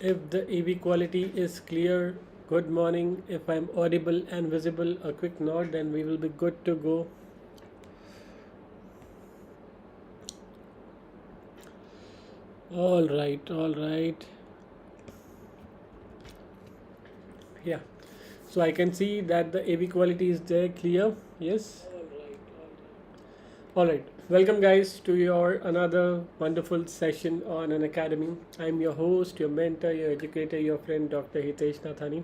If the AV quality is clear, good morning. If I'm audible and visible, a quick nod, then we will be good to go. All right, all right. Yeah. So I can see that the AV quality is there clear. Yes. All right, welcome guys to your another wonderful session on an academy. I'm your host, your mentor, your educator, your friend, Dr. Hitesh Nathani,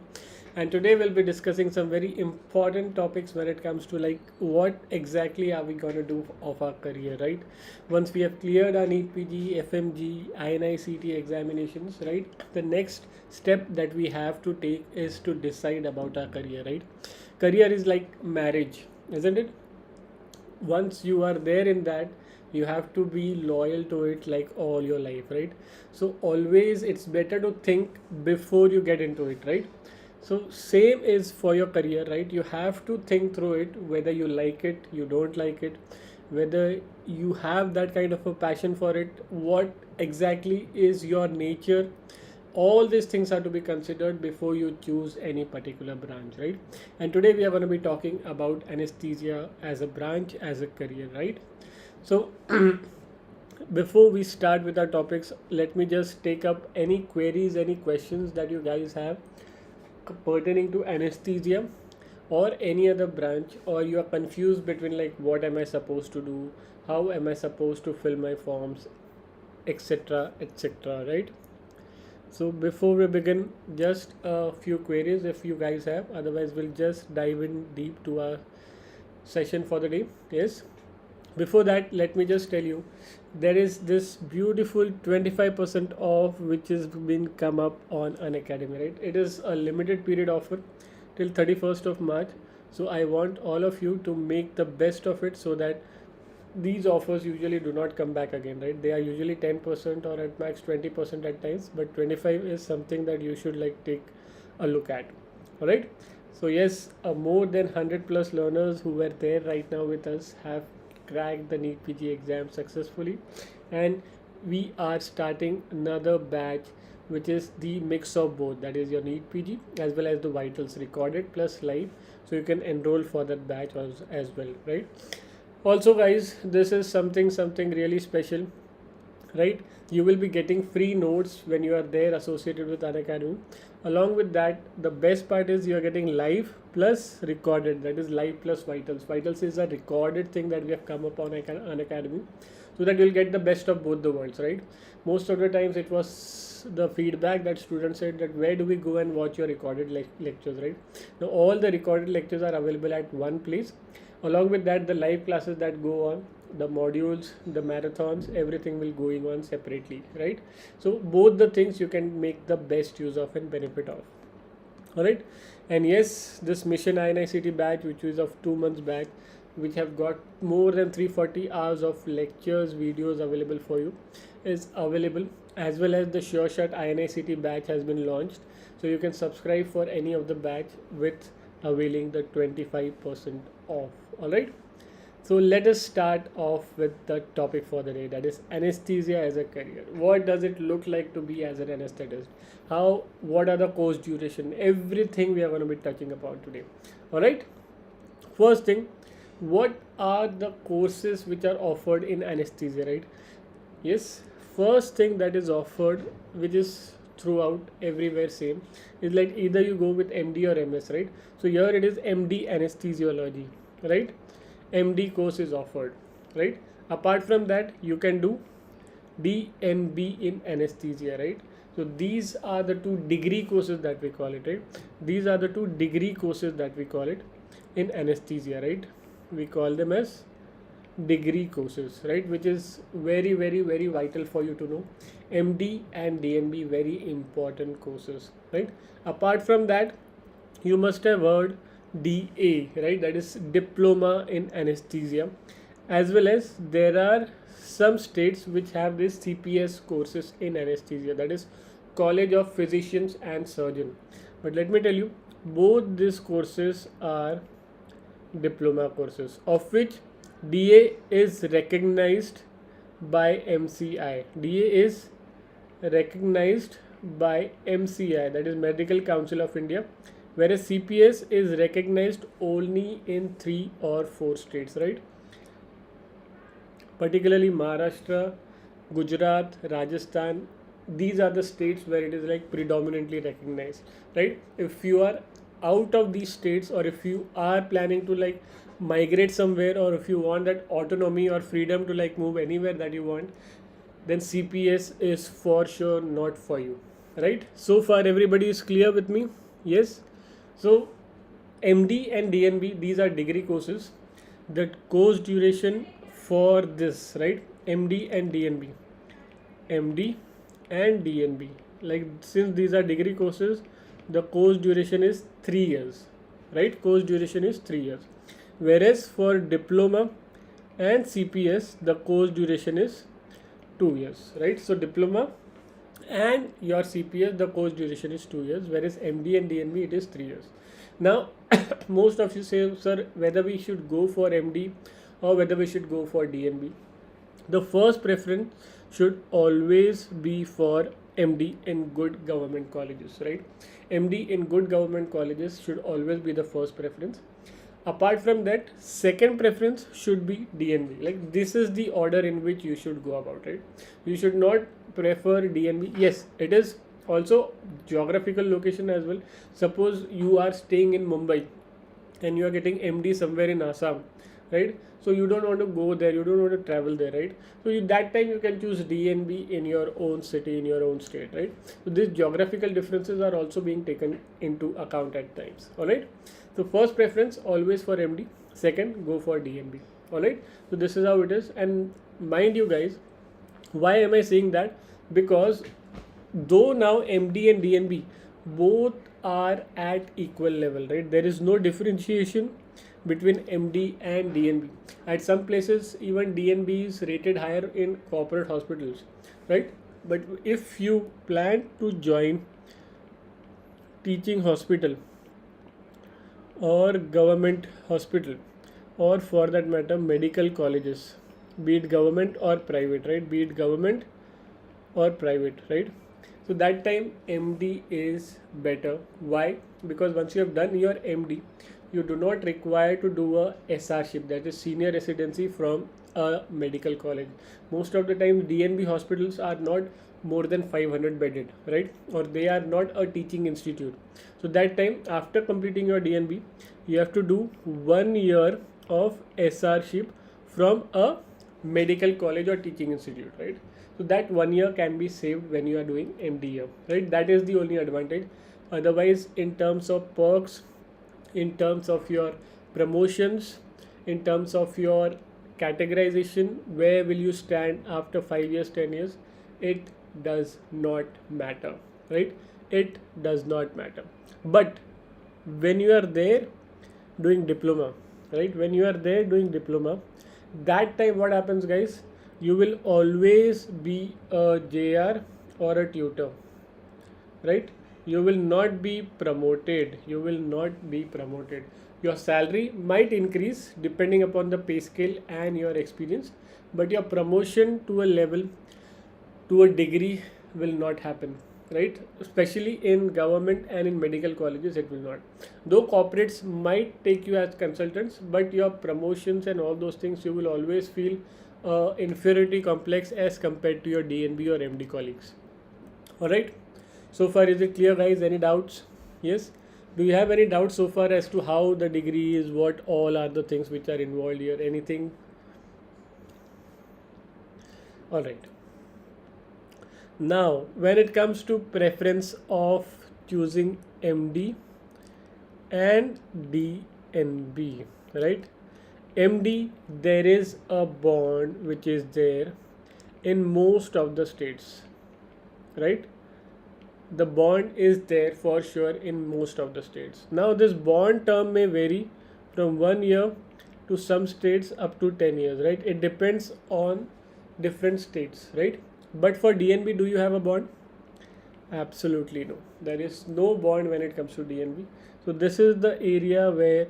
and today we'll be discussing some very important topics when it comes to like what exactly are we going to do of our career, right? Once we have cleared our NEET PG, FMG, INICT examinations, right? The next step that we have to take is to decide about our career, right? Career is like marriage, isn't it? Once you are there in that, you have to be loyal to it like all your life, right? So always it's better to think before you get into it, right? So same is for your career, right? You have to think through it, whether you like it, you don't like it, whether you have that kind of a passion for it, what exactly is your nature. All these things are to be considered before you choose any particular branch, right? And today we are going to be talking about anesthesia as a branch, as a career, right? So before we start with our topics, let me just take up any queries, any questions that you guys have pertaining to anesthesia or any other branch, or you are confused between like what am I supposed to do, how am I supposed to fill my forms, etc, etc, right? So before we begin, just a few queries if you guys have. Otherwise, we'll just dive in deep to our session for the day. Yes. Before that, let me just tell you, there is this beautiful 25% off which has been come up on an academy. Right? It is a limited period offer till 31st of March. So I want all of you to make the best of it so that these offers usually do not come back again, right? They are usually 10% or at max 20% at times, but 25 is something that you should like take a look at. All right. So yes, more than 100 plus learners who were there right now with us have cracked the NEET PG exam successfully, and we are starting another batch which is the mix of both, that is your NEET PG as well as the vitals recorded plus live, so you can enroll for that batch as well, right? Also guys, this is something really special, right? You will be getting free notes when you are there associated with an academy. Along with that, the best part is you are getting live plus recorded, that is live plus vitals is a recorded thing that we have come up on an academy, so that you'll get the best of both the worlds, right? Most of the times it was the feedback that students said that where do we go and watch your recorded lectures, right? Now all the recorded lectures are available at one place. Along with that, the live classes that go on, the modules, the marathons, everything will going on separately, right? So both the things you can make the best use of and benefit of. All right. And yes, this mission INICT batch, which is of 2 months back, which have got more than 340 hours of lectures, videos available for you, is available, as well as the Sure Shot INICT batch has been launched. So you can subscribe for any of the batch with availing the 25% off. All right. So let us start off with the topic for the day, that is anesthesia as a career. What does it look like to be as an anesthetist? What are the course duration? Everything we are going to be touching upon today. All right. First thing, what are the courses which are offered in anesthesia, right? Yes. First thing that is offered, which is throughout everywhere same, is like either you go with MD or MS, right? So here it is MD anesthesiology, right? MD course is offered, right? Apart from that, you can do DNB in anesthesia, right? So these are the two degree courses that we call it, right? These are the two degree courses that we call it in anesthesia, right? We call them as degree courses, right? Which is very vital for you to know. MD and DNB, very important courses, right? Apart from that, you must have heard DA, right? That is diploma in anesthesia, as well as there are some states which have this CPS courses in anesthesia, that is College of Physicians and Surgeon. But let me tell you, both these courses are diploma courses, of which DA is recognized by MCI. DA is recognized by MCI, that is Medical Council of India, whereas CPS is recognized only in 3 or 4 states, right? Particularly Maharashtra, Gujarat, Rajasthan. These are the states where it is like predominantly recognized, right? If you are out of these states, or if you are planning to like migrate somewhere, or if you want that autonomy or freedom to like move anywhere that you want, then CPS is for sure not for you, right? So far everybody is clear with me? Yes. So MD and DNB, these are degree courses. The course duration for this, right? MD and DNB, MD and DNB, like since these are degree courses, the course duration is 3 years, right? Course duration is 3 years, whereas for diploma and CPS the course duration is 2 years, right? So diploma and your CPS, the course duration is 2 years, whereas MD and DNB it is 3 years. Now most of you say, sir, whether we should go for MD or whether we should go for DNB. The first preference should always be for MD in good government colleges, right? MD in good government colleges should always be the first preference. Apart from that, second preference should be DNB. Like this is the order in which you should go about, right? You should not prefer DNB. Yes, it is also geographical location as well. Suppose you are staying in Mumbai and you are getting MD somewhere in Assam, right? So you don't want to go there, you don't want to travel there, right? So that time you can choose DNB in your own city, in your own state, right? So these geographical differences are also being taken into account at times, all right? So first preference always for MD, second go for DNB, all right? So this is how it is. And mind you guys, why am I saying that? Because though now MD and DNB both are at equal level, right? There is no differentiation between MD and DNB. At some places even DNB is rated higher in corporate hospitals, right? But if you plan to join teaching hospital or government hospital, or for that matter medical colleges, be it government or private, right? Be it government or private, right? So that time MD is better. Why? Because once you have done your MD, you do not require to do a SRship, that is senior residency, from a medical college. Most of the time DNB hospitals are not more than 500 bedded, right? Or they are not a teaching institute. So that time after completing your DNB, you have to do 1 year of SRship from a medical college or teaching institute, right? So that 1 year can be saved when you are doing MD year, right? That is the only advantage. Otherwise, in terms of perks, in terms of your promotions, in terms of your categorization, where will you stand after 5 years, 10 years, it does not matter, right? It does not matter. But when you are there doing diploma, right? When you are there doing diploma, that time what happens, guys? You will always be a JR or a tutor, right? You will not be promoted. You will not be promoted. Your salary might increase depending upon the pay scale and your experience, but your promotion to a level, to a degree, will not happen, right? Especially in government and in medical colleges, it will not. Though corporates might take you as consultants, but your promotions and all those things, you will always feel inferiority complex as compared to your DNB or MD colleagues. All right. So far, is it clear, guys? Any doubts? Yes. Do you have any doubts so far as to how the degree is? What all are the things which are involved here? Anything? All right. Now, when it comes to preference of choosing MD and DNB, right? MD, there is a bond which is there in most of the states, right? The bond is there for sure in most of the states. Now this bond term may vary from 1 year to some states up to 10 years, right? It depends on different states, right? But for DNB, do you have a bond? Absolutely no. There is no bond when it comes to DNB. So this is the area where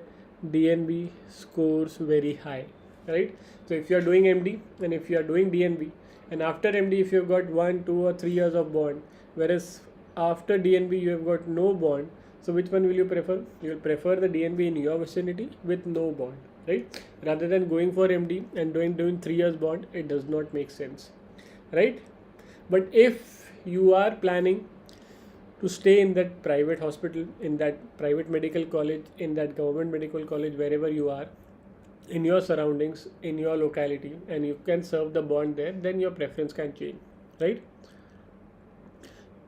DNB scores very high, right? So if you are doing MD and if you are doing DNB, and after MD if you've got 1, 2 or 3 years of bond, whereas after DNB you have got no bond. So which one will you prefer? You will prefer the DNB in your vicinity with no bond, right? Rather than going for MD and doing 3 years bond, it does not make sense, right? But if you are planning to stay in that private hospital, in that private medical college, in that government medical college, wherever you are, in your surroundings, in your locality, and you can serve the bond there, then your preference can change, right?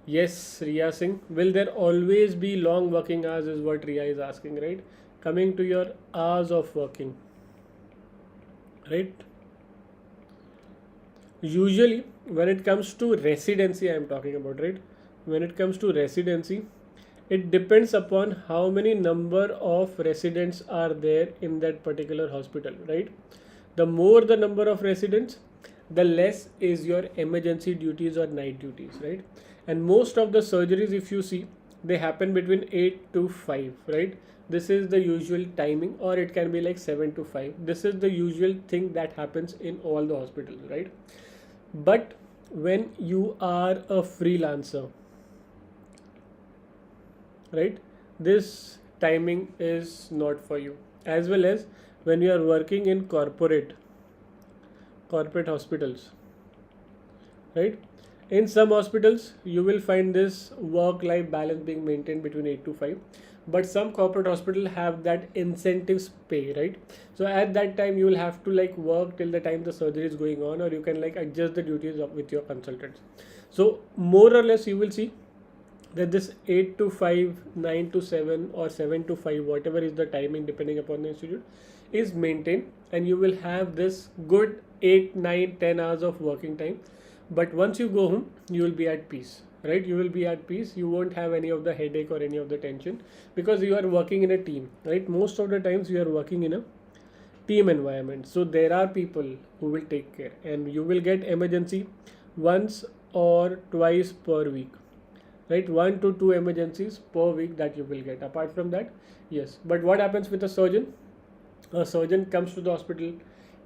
Yes, Riya Singh. Will there always be long working hours? Is what Riya is asking, right? Coming to your hours of working, right? Usually, when it comes to residency, I am talking about, right? When it comes to residency, it depends upon how many number of residents are there in that particular hospital, right? The more the number of residents, the less is your emergency duties or night duties, right? And most of the surgeries, if you see, they happen between 8 to 5, right? This is the usual timing, or it can be like 7 to 5. This is the usual thing that happens in all the hospitals, right? But when you are a freelancer, right, this timing is not for you. As well as when you are working in corporate hospitals, right? In some hospitals you will find this work life balance being maintained between 8 to 5, but some corporate hospital have that incentives pay, right? So at that time you will have to like work till the time the surgery is going on, or you can like adjust the duties with your consultants. So more or less you will see that this 8 to 5, 9 to 7, or 7 to 5, whatever is the timing depending upon the institute, is maintained, and you will have this good 8, 9, 10 hours of working time. But once you go home, you will be at peace, right? You will be at peace. You won't have any of the headache or any of the tension, because you are working in a team, right? Most of the times you are working in a team environment. So there are people who will take care, and you will get emergency once or twice per week, right? 1 to 2 emergencies per week that you will get. Apart from that, yes. But what happens with a surgeon? A surgeon comes to the hospital,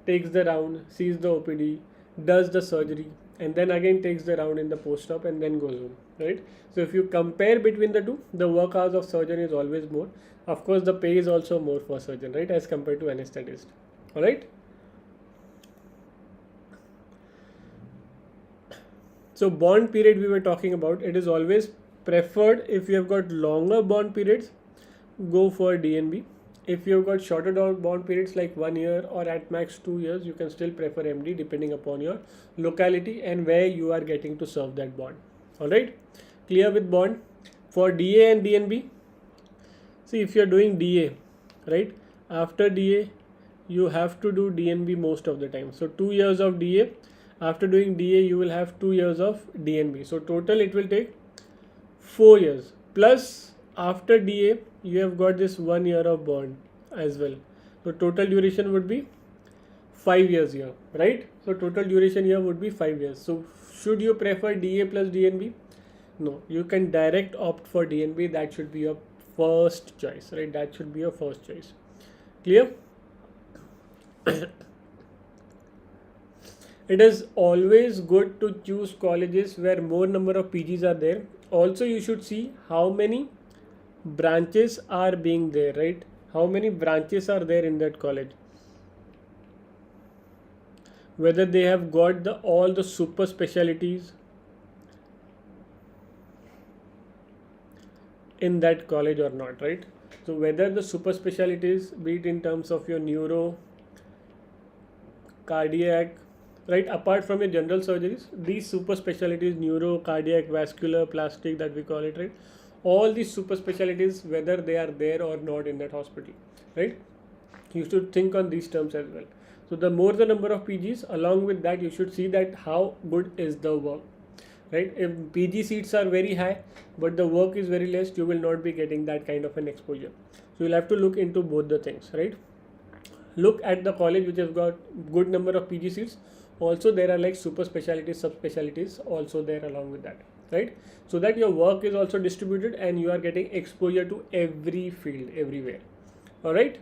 takes the round, sees the OPD, does the surgery, and then again takes the round in the post-op and then goes home, right? So if you compare between the two, the work hours of surgeon is always more. Of course, the pay is also more for surgeon, right, as compared to anesthetist. All right. So bond period we were talking about, it is always preferred. If you have got longer bond periods, go for DNB. If you have got shorter bond periods like 1 year or at max 2 years, you can still prefer MD depending upon your locality and where you are getting to serve that bond. All right, clear with bond. For DA and DNB, see, if you are doing DA, right, after DA you have to do DNB most of the time. So 2 years of DA. After doing DA you will have 2 years of DNB. So total it will take 4 years. Plus after DA you have got this 1 year of bond as well. So total duration would be 5 years here, right? So total duration here would be 5 years. So should you prefer DA plus DNB? No, you can direct opt for DNB. That should be your first choice, right? That should be your first choice. Clear? It is always good to choose colleges where more number of PGs are there. Also, you should see how many branches are being there, right? How many branches are there in that college? Whether they have got all the super specialties in that college or not, right? So whether the super specialties, be it in terms of your neuro, cardiac, right, apart from your general surgeries, these super specialties, neuro, cardiac, vascular, plastic, that we call it, right, all these super specialties, whether they are there or not in that hospital, right, you should think on these terms as well. So the more the number of PGs, along with that you should see that how good is the work, right? If PG seats are very high but the work is very less, you will not be getting that kind of an exposure. So you'll have to look into both the things, right? Look at the college which has got good number of PG seats. Also there are like super specialties, subspecialties also there along with that, right? So that your work is also distributed and you are getting exposure to every field, everywhere. All right.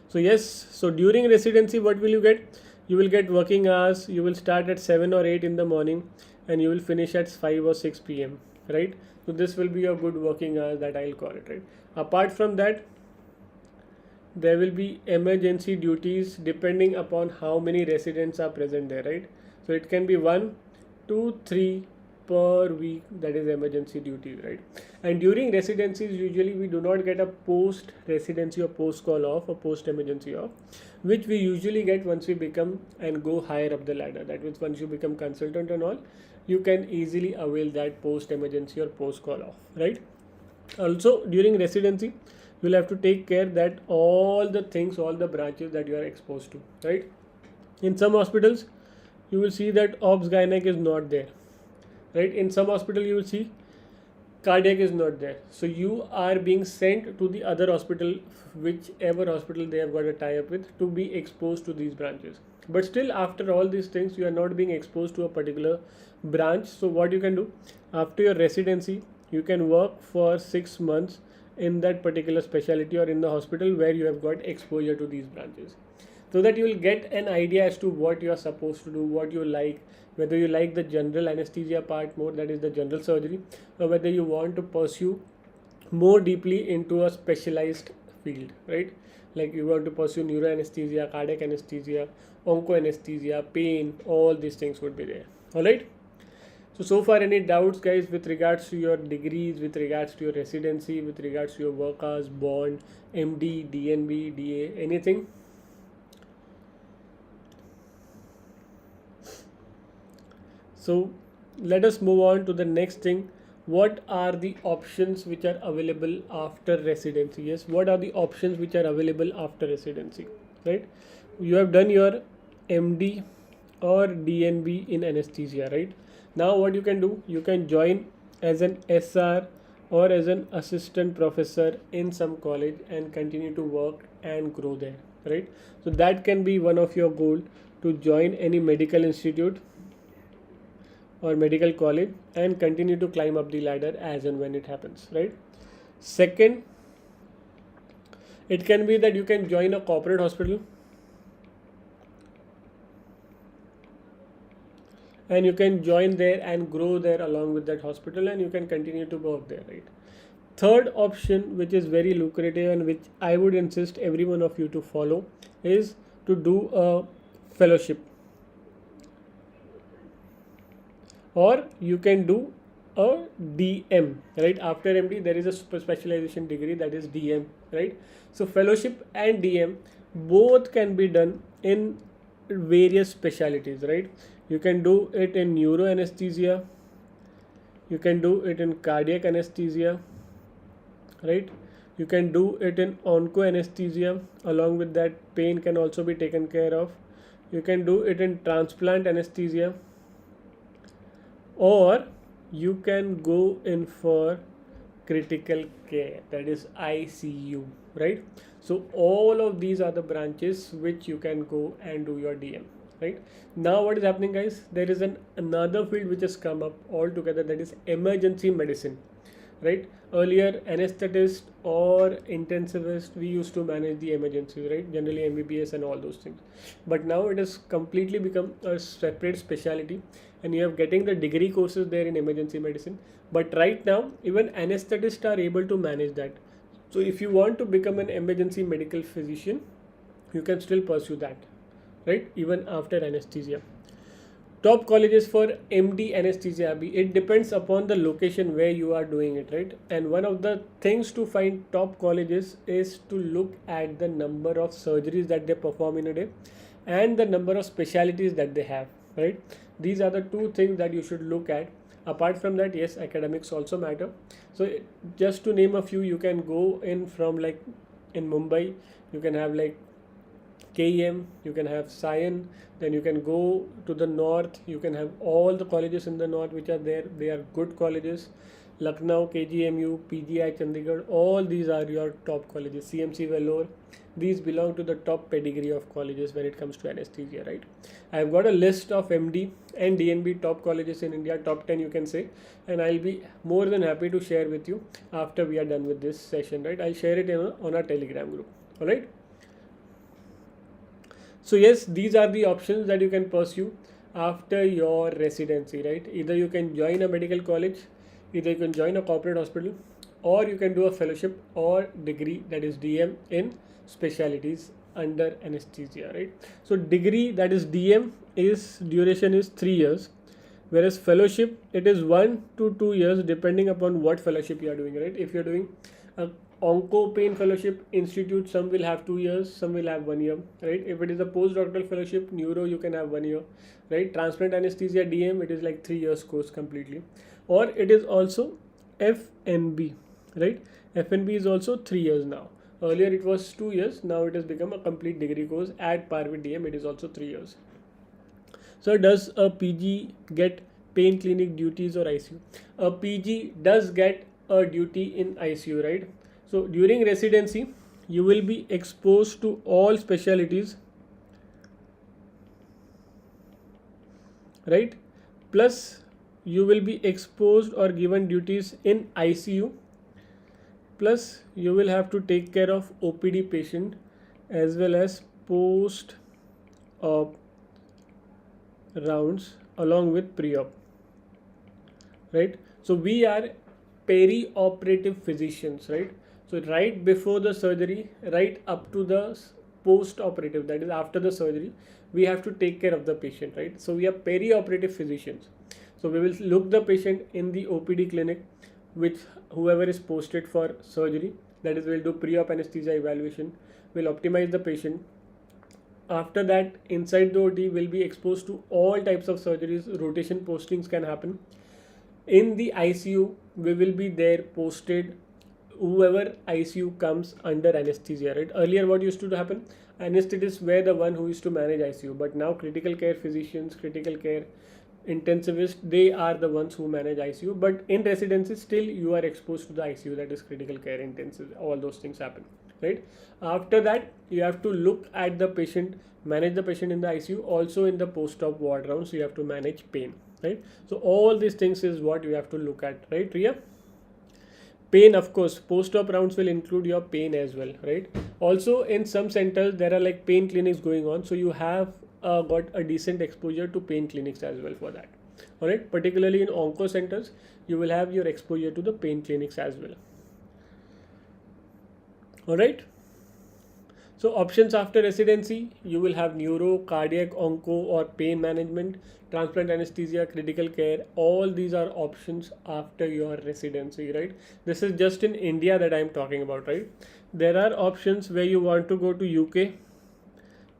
So yes, so during residency what will you get? You will get working hours. You will start at 7 or 8 in the morning and you will finish at 5 or 6 p.m., right? So this will be your good working hours, that I'll call it, right? Apart from that, there will be emergency duties depending upon how many residents are present there, right? So it can be 1, 2, 3 per week, that is emergency duties, right? And during residencies, usually we do not get a post residency or post call off or post emergency off, which we usually get once we become and go higher up the ladder. That means once you become consultant and all, you can easily avail that post emergency or post call off, right? Also during residency, you will have to take care that all the things, all the branches that you are exposed to, right? In some hospitals, you will see that obs gynec is not there, right? In some hospital, you will see cardiac is not there, so you are being sent to the other hospital, whichever hospital they have got a tie up with, to be exposed to these branches. But still, after all these things, you are not being exposed to a particular branch. So what you can do after your residency, you can work for 6 months in that particular specialty or in the hospital where you have got exposure to these branches, so that you will get an idea as to what you are supposed to do, what you like, whether you like the general anesthesia part more, that is the general surgery, or whether you want to pursue more deeply into a specialized field, right? Like you want to pursue neuro anesthesia, cardiac anesthesia, onco anesthesia, pain, all these things would be there. All right. So far, any doubts, guys, with regards to your degrees, with regards to your residency, with regards to your work hours, bond, MD, DNB, DA, anything? So let us move on to the next thing. What are the options which are available after residency? Yes, what are the options which are available after residency, right? You have done your MD or DNB in anesthesia, right? Now what you can do, you can join as an SR or as an assistant professor in some college and continue to work and grow there, right? So that can be one of your goal, to join any medical institute or medical college and continue to climb up the ladder as and when it happens, right? Second, it can be that you can join a corporate hospital and you can join there and grow there along with that hospital, and you can continue to work there, right? Third option, which is very lucrative and which I would insist every one of you to follow, is to do a fellowship, or you can do a DM, right? After MD, there is a specialization degree, that is DM, right? So fellowship and DM both can be done in various specialties, right? You can do it in neuro anesthesia, you can do it in cardiac anesthesia, right? You can do it in onco anesthesia. Along with that, pain can also be taken care of. You can do it in transplant anesthesia, or you can go in for critical care, that is ICU, right? So all of these are the branches which you can go and do your DM, right? Now what is happening, guys, there is another field which has come up altogether, that is emergency medicine, right? Earlier, anesthetist or intensivist, we used to manage the emergencies, right? Generally MBBS and all those things. But now it has completely become a separate specialty, and you are getting the degree courses there in emergency medicine. But right now, even anesthetists are able to manage that. So if you want to become an emergency medical physician, you can still pursue that, right? Even after anesthesia. Top colleges for MD anesthesia, it depends upon the location where you are doing it, right? And one of the things to find top colleges is to look at the number of surgeries that they perform in a day and the number of specialties that they have, right? These are the two things that you should look at. Apart from that, yes, academics also matter. So just to name a few, you can go in from, like in Mumbai, you can have like KEM, you can have Sion, then you can go to the north, you can have all the colleges in the north which are there, they are good colleges. Lucknow, KGMU, PGI, Chandigarh, all these are your top colleges. CMC, Vellore, these belong to the top pedigree of colleges when it comes to anesthesia, right? I have got a list of MD and DNB top colleges in India, top 10 you can say, and I'll be more than happy to share with you after we are done with this session, right? I'll share it on our Telegram group, all right? So yes, these are the options that you can pursue. after your residency, right? Either you can join a medical college, either you can join a corporate hospital, or you can do a fellowship or degree, that is DM, in specialties under anesthesia, right? So degree, that is DM, is duration is 3 years, whereas fellowship, it is 1 to 2 years depending upon what fellowship you are doing, right? If you're doing a onco pain fellowship institute, some will have 2 years, some will have 1 year, right? If it is a postdoctoral fellowship neuro, you can have 1 year, right? Transplant anesthesia DM, it is like 3 years course completely. Or it is also FNB, right? FNB is also 3 years now. Earlier it was 2 years, now it has become a complete degree course at par with DM, it is also 3 years. So does a PG get pain clinic duties or ICU? A PG does get a duty in ICU, right? So during residency, you will be exposed to all specialties, right? Plus you will be exposed or given duties in ICU. Plus you will have to take care of OPD patient as well as post op rounds along with pre-op, right? So we are peri-operative physicians, right? So right before the surgery, right up to the post-operative, that is after the surgery, we have to take care of the patient, right? So we are peri-operative physicians. So we will look the patient in the OPD clinic, which whoever is posted for surgery, that is, we'll do pre-op anesthesia evaluation, we'll optimize the patient. After that, inside the OT, will be exposed to all types of surgeries, rotation postings can happen. In the ICU, we will be there posted whoever ICU comes under anesthesia, right? Earlier what used to happen, anesthetists were the one who used to manage ICU, but now critical care physicians, critical care intensivists, they are the ones who manage ICU. But in residency, still you are exposed to the ICU, that is critical care intensive, all those things happen, right? After that, you have to look at the patient, manage the patient in the ICU, also in the post-op ward rounds you have to manage pain, right? So all these things is what you have to look at, right, Ria? Pain, of course, post-op rounds will include your pain as well, right? Also in some centers there are like pain clinics going on, so you have got a decent exposure to pain clinics as well for that. All right, particularly in onco centers, you will have your exposure to the pain clinics as well. All right. So options after residency, you will have neuro, cardiac, onco, or pain management, transplant anesthesia, critical care. All these are options after your residency, right? This is just in India that I am talking about, right? There are options where you want to go to UK.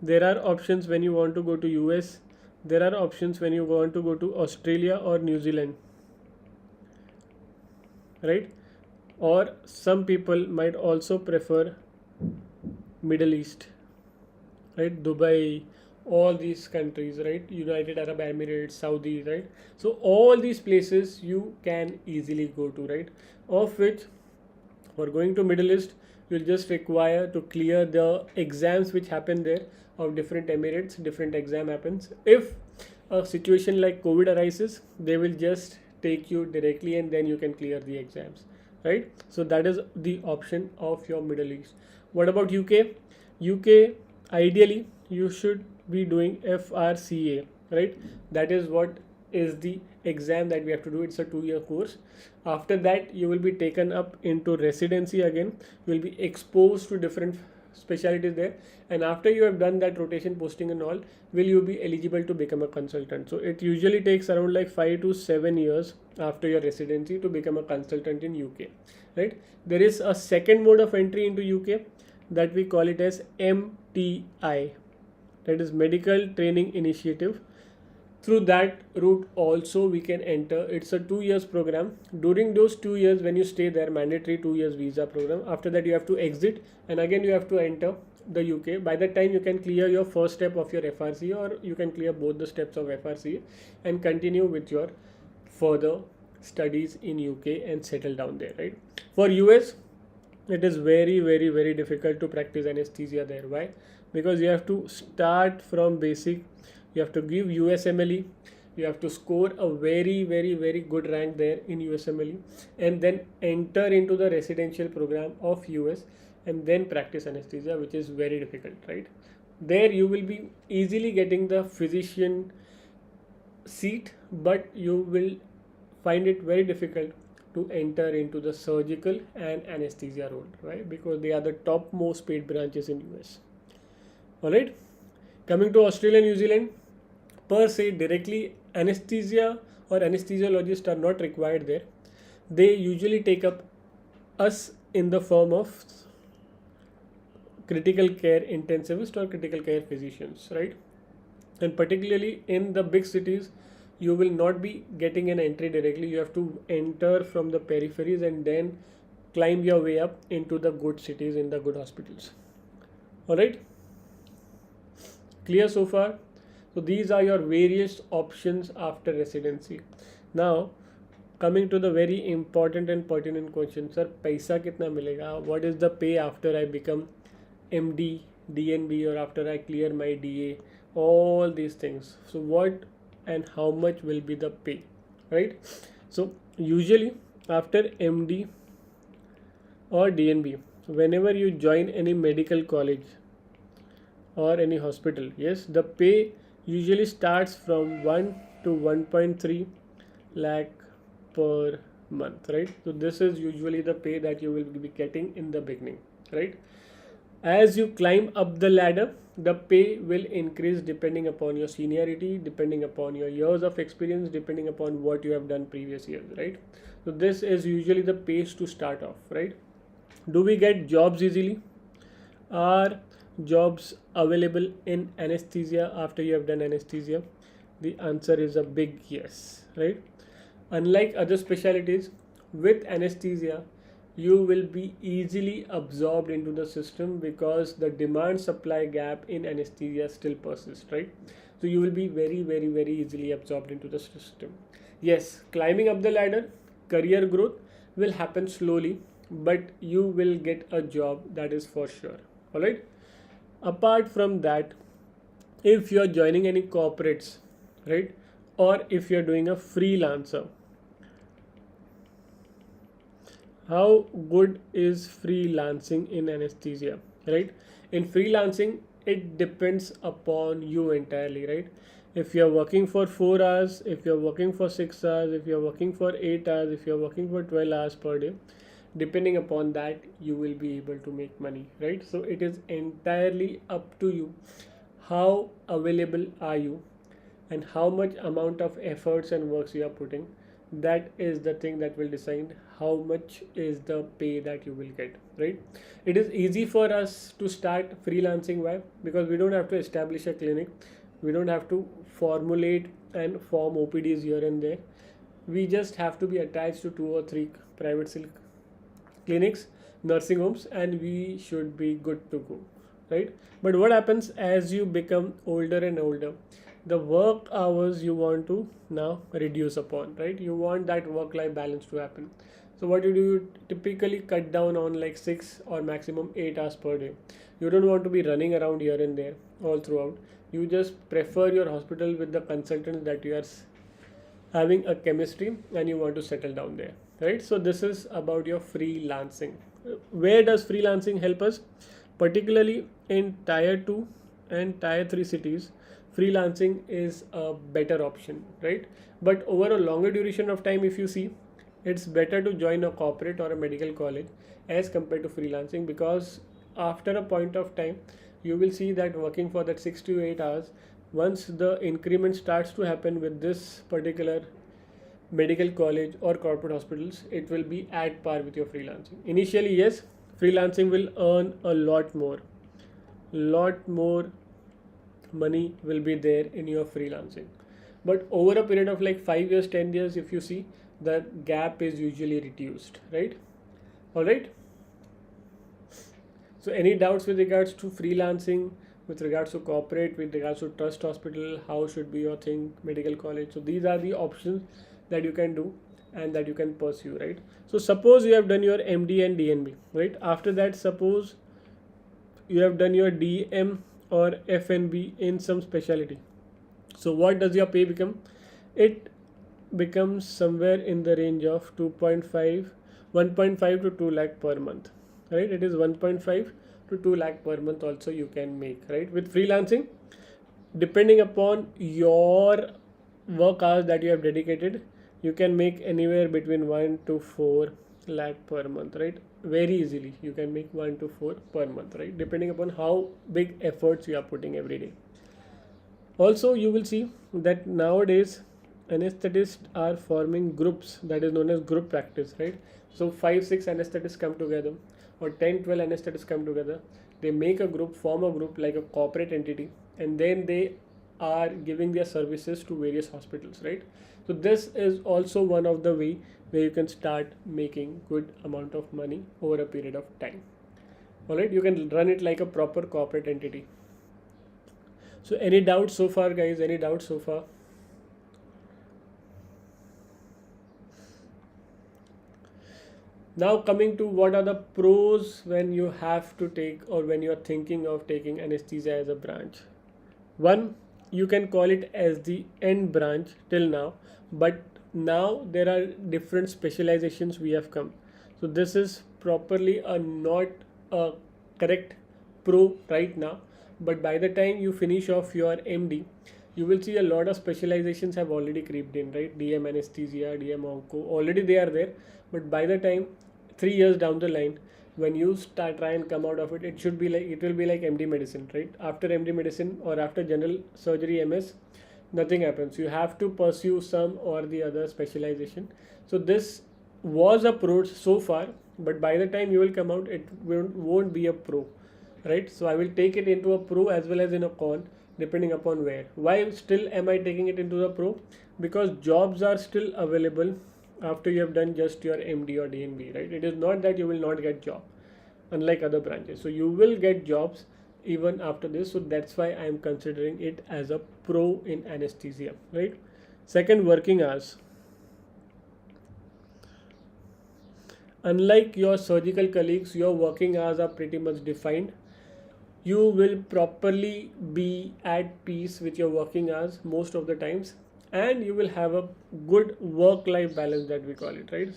There are options when you want to go to US. There are options when you want to go to Australia or New Zealand, right? Or some people might also prefer Middle East, right? Dubai, all these countries, right? United Arab Emirates, Saudi, right? So all these places you can easily go to, right? Of which, for going to Middle East, you'll just require to clear the exams which happen there of different emirates. Different exam happens. If a situation like COVID arises, they will just take you directly and then you can clear the exams, right? So that is the option of your Middle East. What about UK? UK, ideally you should be doing FRCA, right? That is what is the exam that we have to do. It's a 2-year course. After that, you will be taken up into residency again. You will be exposed to different specialties there, and after you have done that rotation posting and all, will you be eligible to become a consultant. So it usually takes around like 5 to 7 years after your residency to become a consultant in UK, right? There is a second mode of entry into UK that we call it as MTI, that is Medical Training Initiative. Through that route also we can enter. It's a 2 years program. During those 2 years, when you stay there, mandatory 2 years visa program, after that you have to exit and again you have to enter the UK. By that time you can clear your first step of your FRCA, or you can clear both the steps of FRCA and continue with your further studies in UK and settle down there, right? For US, it is very difficult to practice anesthesia there. Why? Because you have to start from basic. You have to give USMLE, you have to score a very good rank there in USMLE, and then enter into the residential program of US and then practice anesthesia, which is very difficult, right? There you will be easily getting the physician seat, but you will find it very difficult to enter into the surgical and anesthesia role, right? Because they are the top most paid branches in US. All right. Coming to Australia and New Zealand, per se, directly anesthesia or anesthesiologists are not required there. They usually take up us in the form of critical care intensivist or critical care physicians, right? And particularly in the big cities, you will not be getting an entry directly. You have to enter from the peripheries and then climb your way up into the good cities in the good hospitals. All right, clear so far? So these are your various options after residency. Now coming to the very important and pertinent question, sir, paisa kitna milega? What is the pay after I become MD, DNB, or after I clear my DA? All these things. So what and how much will be the pay, right? So usually after MD or DNB, whenever you join any medical college or any hospital, yes, the pay usually starts from 1 to 1.3 lakh per month, right? So this is usually the pay that you will be getting in the beginning, right? As you climb up the ladder, the pay will increase depending upon your seniority, depending upon your years of experience, depending upon what you have done previous years, right? So this is usually the pace to start off, right? Do we get jobs easily? Are jobs available in anesthesia after you have done anesthesia? The answer is a big yes, right? Unlike other specialties, with anesthesia, you will be easily absorbed into the system because the demand supply gap in anesthesia still persists, right? So you will be very easily absorbed into the system. Yes, climbing up the ladder, career growth will happen slowly, but you will get a job, that is for sure. All right. Apart from that, if you are joining any corporates, right, or if you are doing a freelancer, how good is freelancing in anesthesia, right? In freelancing, it depends upon you entirely, right? If you're working for 4 hours, if you're working for 6 hours, if you're working for 8 hours, if you're working for 12 hours per day, depending upon that, you will be able to make money, right? So it is entirely up to you. How available are you and how much amount of efforts and works you are putting? That is the thing that will decide how much is the pay that you will get, right? It is easy for us to start freelancing. Why? Because we don't have to establish a clinic, we don't have to formulate and form OPDs here and there. We just have to be attached to 2 or 3 private clinics, nursing homes, and we should be good to go, right? But what happens as you become older and older? The work hours you want to now reduce upon, right? You want that work life balance to happen. So what you typically cut down on like 6 or maximum 8 hours per day. You don't want to be running around here and there all throughout. You just prefer your hospital with the consultants that you are having a chemistry and you want to settle down there, right? So this is about your freelancing. Where does freelancing help us? Particularly in tier 2 and tier 3 cities, freelancing is a better option, right? But over a longer duration of time, if you see, it's better to join a corporate or a medical college as compared to freelancing, because after a point of time you will see that working for that 6 to 8 hours, once the increment starts to happen with this particular medical college or corporate hospitals, it will be at par with your freelancing. Initially, yes, freelancing will earn a lot more money will be there in your freelancing. But over a period of like 5 years, 10 years, if you see, the gap is usually reduced, right? All right. So any doubts with regards to freelancing, with regards to corporate, with regards to trust hospital, how should be your thing, medical college? So these are the options that you can do and that you can pursue, right? So suppose you have done your MD and DNB, right? After that, suppose you have done your DM or FNB in some specialty. So what does your pay become? It becomes somewhere in the range of 1.5 to 2 lakh per month, right? It is 1.5 to 2 lakh per month also you can make, right? With freelancing, depending upon your work hours that you have dedicated, you can make anywhere between 1 to 4 lakh per month, right? Very easily you can make 1 to 4 per month, right, depending upon how big efforts you are putting every day. Also, you will see that nowadays anesthetists are forming groups, that is known as group practice, right? So 5 6 anesthetists come together, or 10 12 anesthetists come together. They make a group, form a group like a corporate entity, and then they are giving their services to various hospitals, right? So this is also one of the way where you can start making good amount of money over a period of time. All right, you can run it like a proper corporate entity. So any doubts so far, guys? Any doubts so far? Now coming to what are the pros when you have to take, or when you are thinking of taking anesthesia as a branch. One, you can call it as the end branch till now, but now there are different specializations we have come. So this is properly a not a correct pro right now, but by the time you finish off your MD, you will see a lot of specializations have already creeped in, right? DM anesthesia, DM onco, already they are there, but by the time 3 years down the line, when you start try and come out of it, it should be like, it will be like MD medicine, right? After MD medicine or after general surgery MS, nothing happens. You have to pursue some or the other specialization. So this was a pro so far, but by the time you will come out, it won't be a pro, right? So I will take it into a pro as well as in a con, depending upon where. Why still am I taking it into the pro? Because jobs are still available after you have done just your MD or DNB, right? It is not that you will not get job, unlike other branches. So you will get jobs even after this. So that's why I am considering it as a pro in anesthesia, right? Second, working hours. Unlike your surgical colleagues, your working hours are pretty much defined. You will properly be at peace with your working hours most of the times, and you will have a good work life balance, that we call it, right?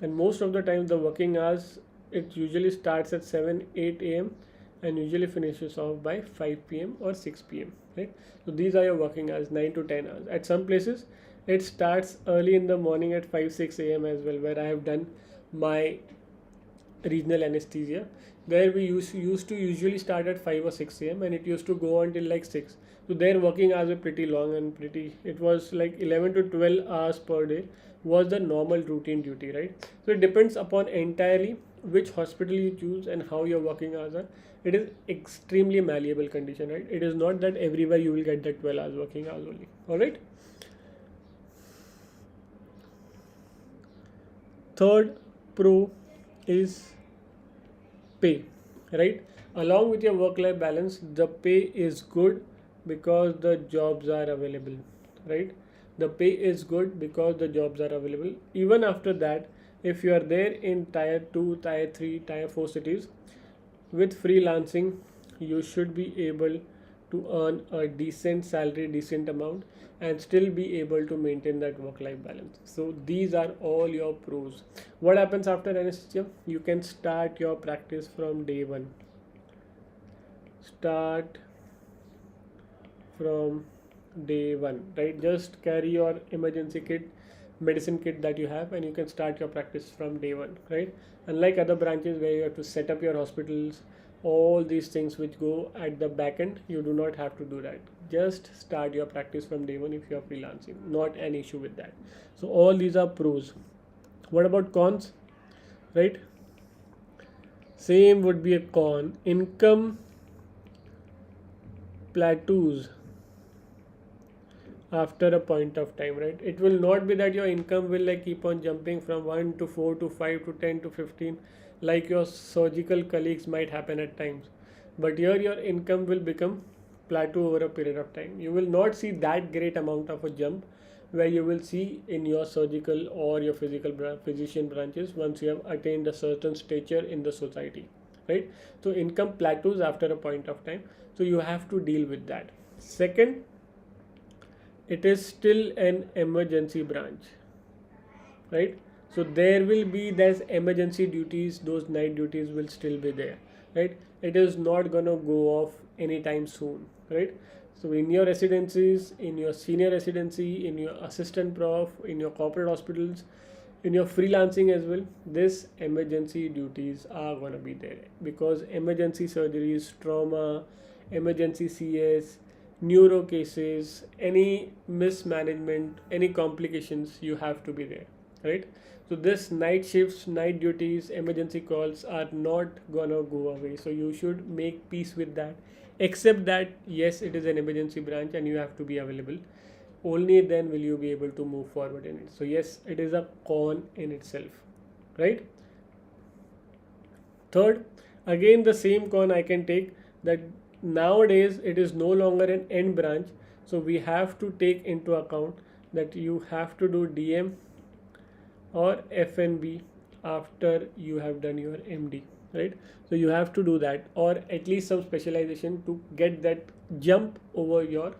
And most of the time the working hours, it usually starts at 7 8 a.m and usually finishes off by 5 p.m or 6 p.m, right? So these are your working hours, 9 to 10 hours. At some places it starts early in the morning at 5 6 a.m as well, where I have done my regional anesthesia. There we used to usually start at 5 or 6 a.m and it used to go until like 6. So their working hours were pretty long and pretty, it was like 11 to 12 hours per day was the normal routine duty, right? So it depends upon entirely which hospital you choose and how your working hours are. It is extremely malleable condition, right? It is not that everywhere you will get that 12 hours working hours only. All right. Third pro is pay, right? Along with your work life balance, the pay is good because the jobs are available, right? The pay is good because the jobs are available. Even after that, if you are there in tier 2, tier 3, tier 4 cities, with freelancing you should be able to earn a decent salary, decent amount, and still be able to maintain that work life balance. So these are all your pros. What happens after anesthesia? You can start your practice from day one. Start from day one, right? Just carry your emergency kit, medicine kit that you have, and you can start your practice from day one, right? Unlike other branches where you have to set up your hospitals, all these things which go at the back end, you do not have to do that. Just start your practice from day one if you are freelancing, not an issue with that. So all these are pros. What about cons, right? Same would be a con. Income plateaus after a point of time, right? It will not be that your income will like keep on jumping from 1 to 4 to 5 to 10 to 15 like your surgical colleagues might happen at times, but here your income will become plateau over a period of time. You will not see that great amount of a jump where you will see in your surgical or your physician branches once you have attained a certain stature in the society, right? So income plateaus after a point of time, so you have to deal with that. Second, it is still an emergency branch, right? So there will be those emergency duties, those night duties will still be there, right? It is not gonna go off anytime soon. right? So in your residencies, in your senior residency, in your assistant prof, in your corporate hospitals, in your freelancing as well, this emergency duties are going to be there, because emergency surgeries, trauma, emergency CS, neuro cases, any mismanagement, any complications, you have to be there, right? So this night shifts, night duties, emergency calls are not gonna go away, so you should make peace with that. Except that yes, it is an emergency branch and you have to be available, only then will you be able to move forward in it. So yes, it is a con in itself, right? Third, again the same con I can take, that nowadays it is no longer an end branch, so we have to take into account that you have to do DM or FNB after you have done your MD, right? So you have to do that, or at least some specialization to get that jump over your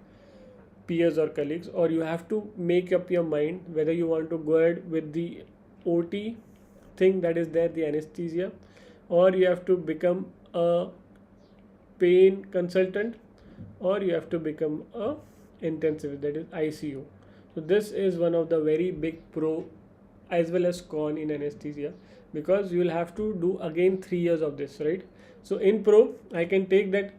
peers or colleagues, or you have to make up your mind whether you want to go ahead with the OT thing that is there, the anesthesia, or you have to become a pain consultant, or you have to become a intensive, that is ICU. So this is one of the very big pro as well as con in anesthesia, because you will have to do again 3 years of this, right? So in pro I can take that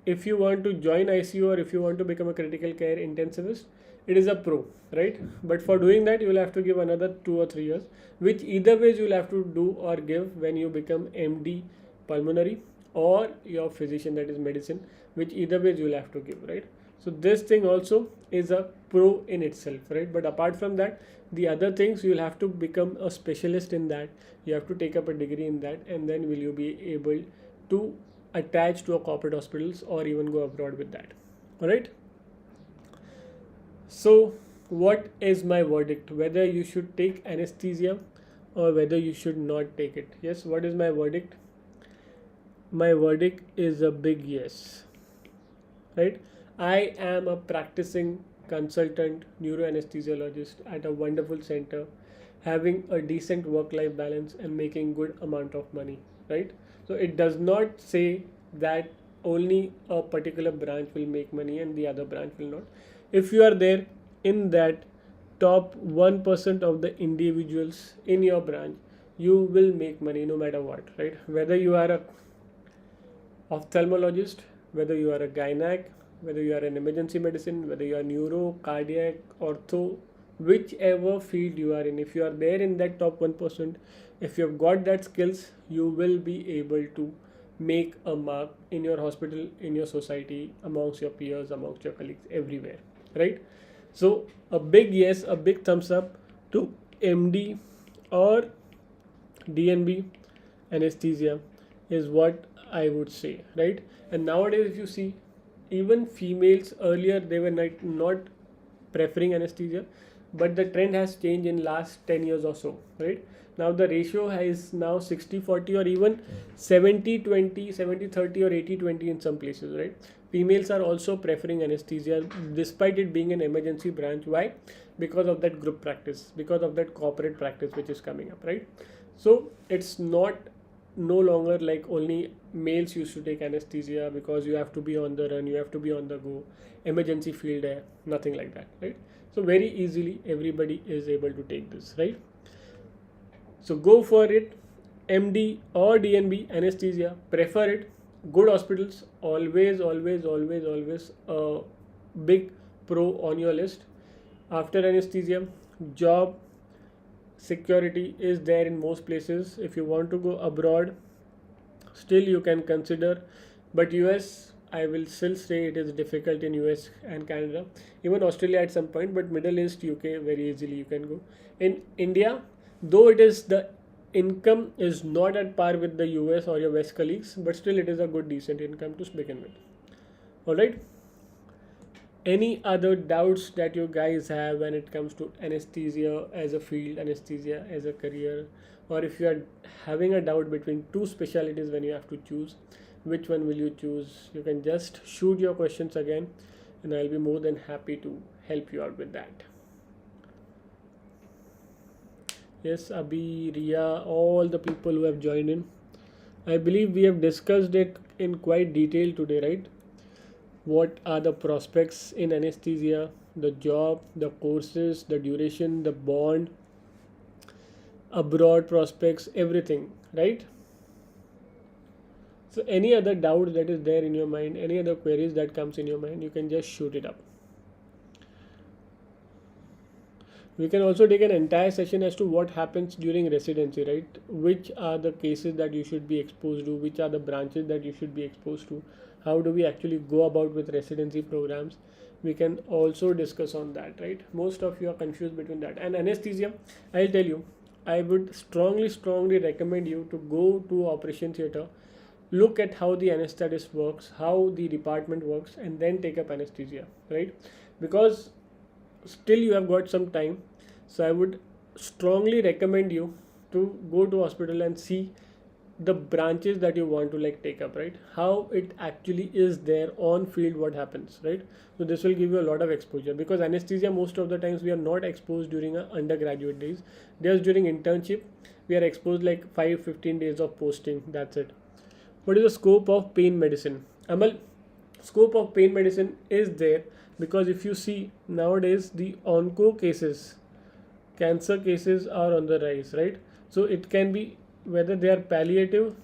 if you want to join ICU or if you want to become a critical care intensivist, it is a pro, right? But for doing that, you will have to give another 2 or 3 years, which either ways you will have to do or give when you become MD pulmonary or your physician, that is medicine, which either ways you will have to give, right? So this thing also is a pro in itself, right? But apart from that, the other things, you will have to become a specialist in that, you have to take up a degree in that, and then will you be able to attach to a corporate hospitals or even go abroad with that. All right, so what is my verdict, whether you should take anesthesia or whether you should not take it? Yes, what is my verdict? My verdict is a big yes, right? I am a practicing consultant neuroanesthesiologist at a wonderful center, having a decent work life balance and making good amount of money, right? So it does not say that only a particular branch will make money and the other branch will not. If you are there in that top 1% of the individuals in your branch, you will make money no matter what, right? Whether you are a ophthalmologist, whether you are a gynec, whether you are an emergency medicine, whether you are neuro, cardiac, ortho, whichever field you are in, if you are there in that top 1%, if you have got that skills, you will be able to make a mark in your hospital, in your society, amongst your peers, amongst your colleagues, everywhere, right? So a big yes, a big thumbs up to MD or DNB anesthesia is what I would say, right? And nowadays, if you see, even females, earlier they were not preferring anesthesia, but the trend has changed in last 10 years or so, right? Now the ratio is now 60-40 or even 70-20, 70-30 or 80-20 in some places, right? Females are also preferring anesthesia despite it being an emergency branch. Why? Because of that group practice, because of that corporate practice which is coming up, right? So it's not no longer like only males used to take anesthesia because you have to be on the run, you have to be on the go, emergency field air, nothing like that, right? So very easily everybody is able to take this, right? So go for it, MD or DNB anesthesia, prefer it. Good hospitals, always a big pro on your list. After anesthesia, job security is there in most places. If you want to go abroad, still you can consider, but US, I will still say it is difficult in US and Canada, even Australia at some point, but Middle East, UK, very easily you can go. In India, though it is the income is not at par with the US or your West colleagues, but still it is a good decent income to begin with. All right, any other doubts that you guys have when it comes to anesthesia as a field, anesthesia as a career, or if you are having a doubt between two specialties when you have to choose, which one will you choose? You can just shoot your questions again and I'll be more than happy to help you out with that. Yes, Abhi, Ria, all the people who have joined in. I believe we have discussed it in quite detail today, right? what are the prospects in anesthesia, the job, the courses, the duration, the bond, abroad prospects, everything, right? So any other doubt that is there in your mind, any other queries that comes in your mind, you can just shoot it up. We can also take an entire session as to what happens during residency, right? Which are the cases that you should be exposed to, which are the branches that you should be exposed to, how do we actually go about with residency programs. We can also discuss on that, right? Most of you are confused between that and anesthesia. I'll tell you, I would strongly recommend you to go to operation theater, look at how the anesthetist works, how the department works, and then take up anesthesia, right? Because still you have got some time, so I would strongly recommend you to go to hospital and see the branches that you want to like take up, right? How it actually is there on field, what happens, right? So this will give you a lot of exposure, because anesthesia most of the times we are not exposed during our undergraduate days. Just during internship we are exposed like 5-15 days of posting, that's it. What is the scope of pain medicine? Amal, scope of pain medicine is there because if you see nowadays the onco cases, cancer cases are on the rise, right? So it can be whether they are palliative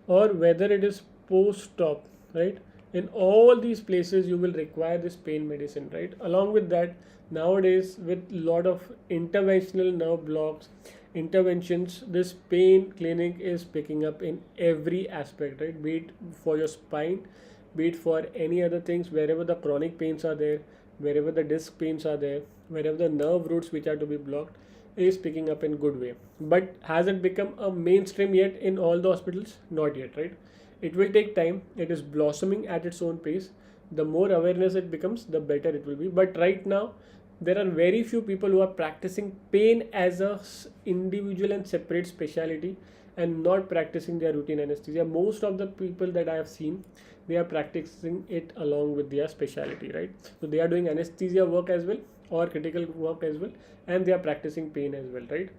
or whether it is post-op, right? In all these places you will require this pain medicine, right? Along with that, nowadays with lot of interventional nerve blocks interventions, this pain clinic is picking up in every aspect, right? Be it for your spine, be it for any other things, wherever the chronic pains are there, wherever the disc pains are there, wherever the nerve roots which are to be blocked, is picking up in good way. But has it become a mainstream yet in all the hospitals? Not yet, right? It will take time. It is blossoming at its own pace. The more awareness it becomes, the better it will be. But right now there are very few people who are practicing pain as a individual and separate specialty and not practicing their routine anesthesia. Most of the people that I have seen, they are practicing it along with their specialty, right? So they are doing anesthesia work as well or critical work as well, and they are practicing pain as well, right?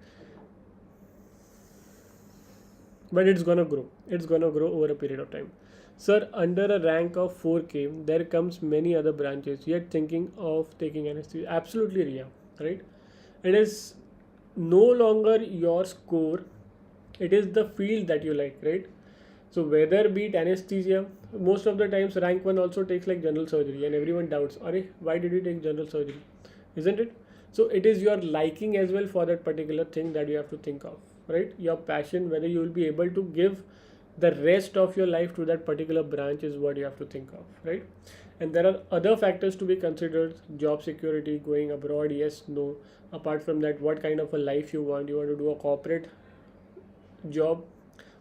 But it's gonna grow. It's gonna grow over a period of time. Sir, under a rank of 4K, there comes many other branches, yet thinking of taking anesthesia. Absolutely, Ria, right? It is no longer your score, it is the field that you like, right? So whether be it anesthesia, most of the times rank 1 also takes like general surgery, and everyone doubts, Are, why did you take general surgery? Isn't it? So it is your liking as well for that particular thing that you have to think of, right? Your passion, whether you will be able to give the rest of your life to that particular branch is what you have to think of, right? And there are other factors to be considered: job security, going abroad, yes, no. Apart from that, what kind of a life you want. You want to do a corporate job,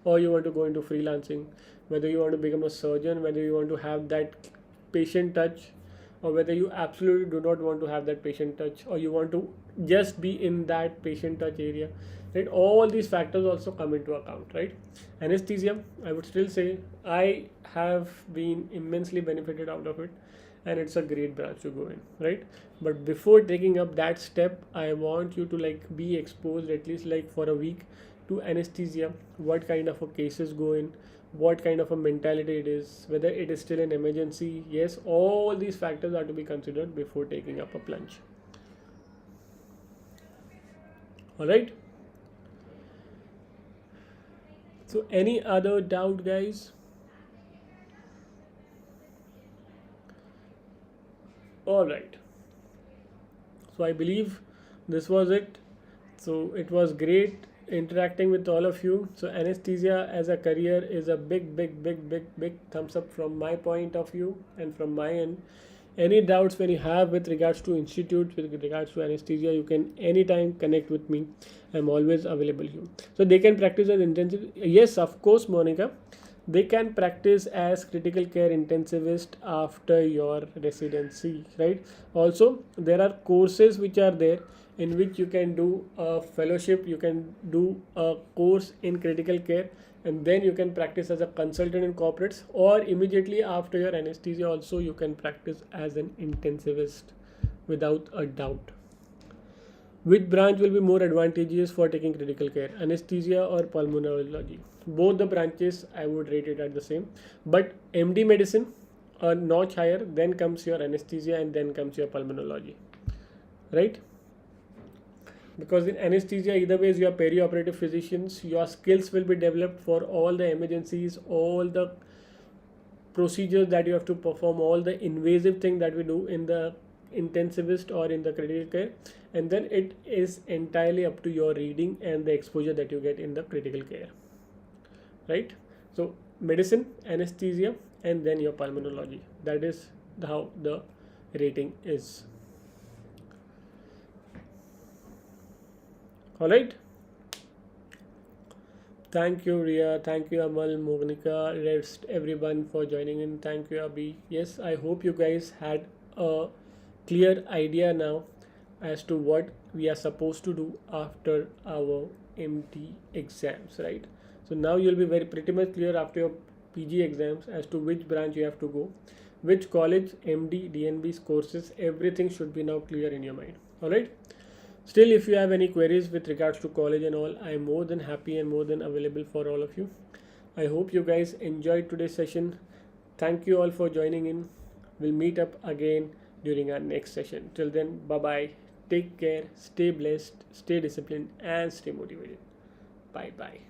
or you want to go into freelancing, whether you want to become a surgeon, whether you want to have that patient touch, or whether you absolutely do not want to have that patient touch, or you want to just be in that patient touch area, right? All these factors also come into account, right? Anesthesia, I would still say I have been immensely benefited out of it, and it's a great branch to go in, right? But before taking up that step, I want you to like be exposed at least like for a week to anesthesia, what kind of a cases go in, what kind of a mentality it is, whether it is still an emergency. Yes, all these factors are to be considered before taking up a plunge. All right. So any other doubt, guys? All right. So I believe this was it. So it was great interacting with all of you. So anesthesia as a career is a big thumbs up from my point of view and from my end. Any doubts when you have with regards to institute, with regards to anesthesia, you can anytime connect with me. I'm always available here. So they can practice as intensive. Yes, of course, Monica. They can practice as critical care intensivist after your residency, right? Also, there are courses which are there in which you can do a fellowship, you can do a course in critical care, and then you can practice as a consultant in corporates, or immediately after your anesthesia also you can practice as an intensivist without a doubt. Which branch will be more advantageous for taking critical care, anesthesia or pulmonology? Both the branches I would rate it at the same, but MD medicine a notch higher, then comes your anesthesia, and then comes your pulmonology, right? Because in anesthesia, either ways, you are perioperative physicians, your skills will be developed for all the emergencies, all the procedures that you have to perform, all the invasive thing that we do in the intensivist or in the critical care, and then it is entirely up to your reading and the exposure that you get in the critical care, right? So medicine, anesthesia, and then your pulmonology, that is how the rating is. All right. Thank you, Ria. Thank you, Amal, Monica, rest everyone for joining in. Thank you, Abhi. Yes, I hope you guys had a clear idea now as to what we are supposed to do after our MT exams, right? So now you'll be very pretty much clear after your PG exams as to which branch you have to go, which college, MD, DNB's courses, everything should be now clear in your mind. All right. Still, if you have any queries with regards to college and all, I am more than happy and more than available for all of you. I hope you guys enjoyed today's session. Thank you all for joining in. We'll meet up again during our next session. Till then, bye bye. Take care, stay blessed, stay disciplined, and stay motivated. Bye bye.